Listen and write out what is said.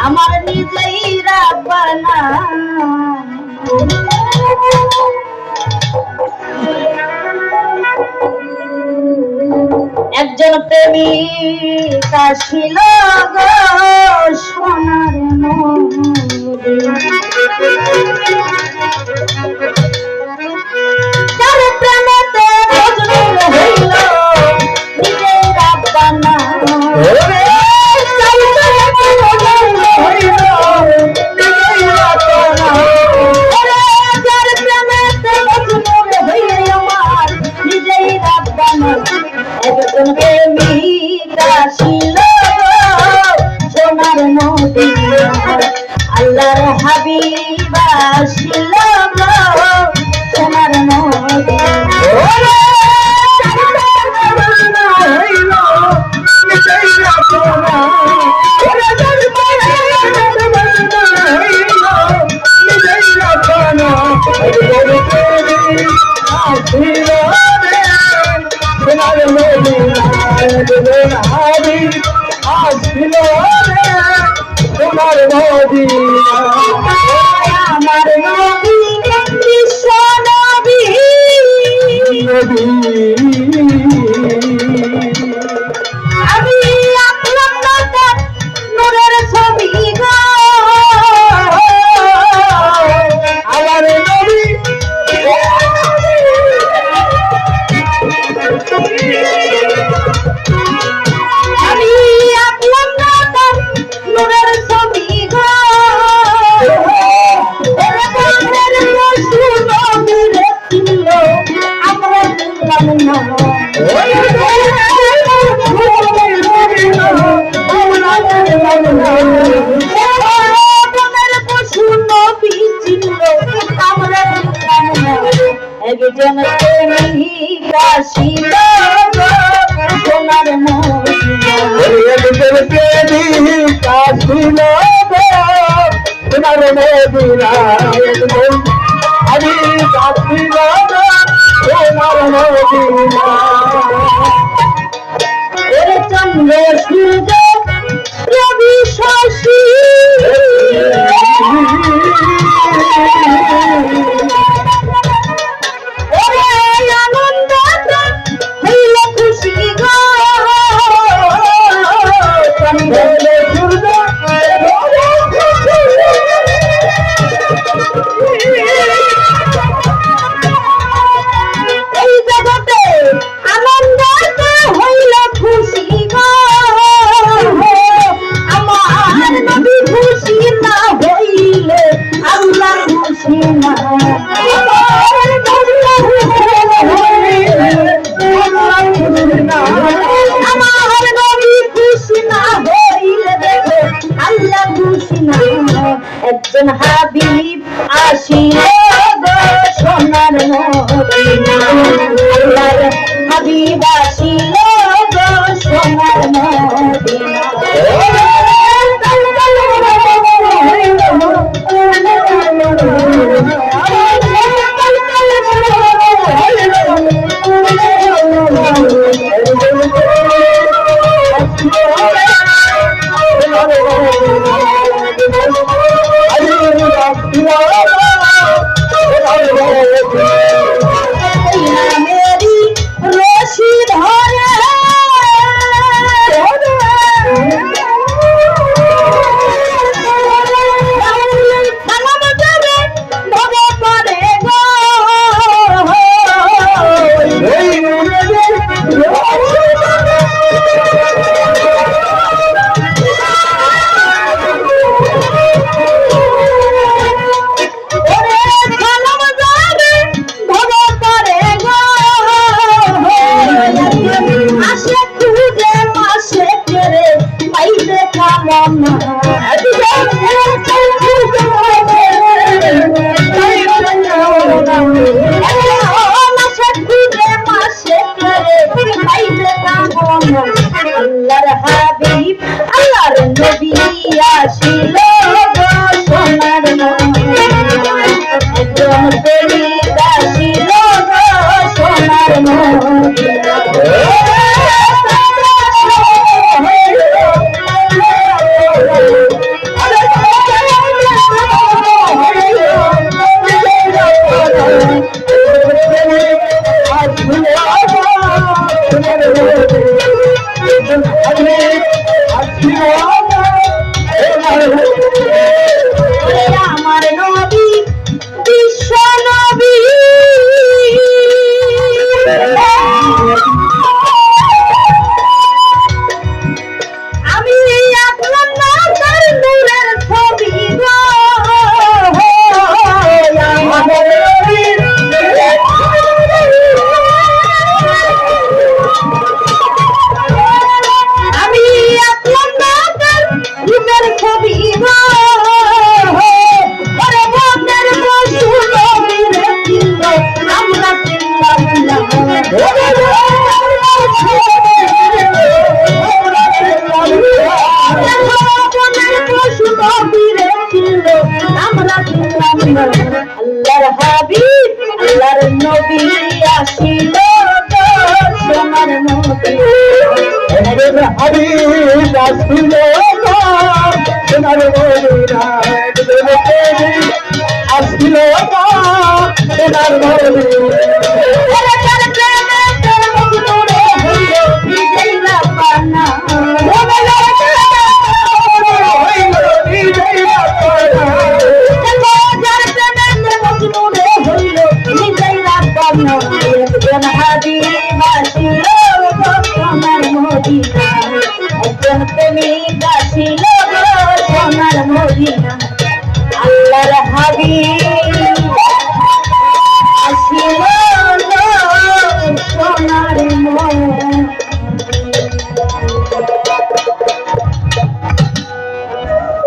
আমার নিজেই রাব্বানা একজন প্রেমিক আসিল গো সোনার তার প্রেমেতে মজনু হইল নিজেই রাব্বানা একজন প্রেমিক আসিল সোনার মদিনা আল্লাহর হাবিব আসিল সোনার মদিনা আমার নবী বিশ্ব নবী আমি আঁকলাম না তার নূরের ছবি গো আমার নবী আমি আঁকলাম না তার নূরের ছবি গো আমরা চিনলাম না একজন প্রেমিক আসিল সোনার মদিনা একজন প্রেমিক আসিল সোনার মদিনা একজন হাবিব আসিল সোনার মদিনা ওরে চন্দ্র সূর্য রবি শশী একজন হাবিব আসিল গো সোনার মদিনা আল্লাহর হাবিব আসিল গো সোনার মদিনা মেরি রশি ধরে আল্লাহর হাবিব আল্লাহর নবী আসিল গো সোনার মদিনা একজন প্রেমিক আসিল গো সোনার মদিনা আসিল সোনার মদিনা আসিল সোনার একজন হাবিব আসিল সোনার মদিনা একজন প্রেমিক আসিল সোনার মদিনা আল্লাহর হাবিব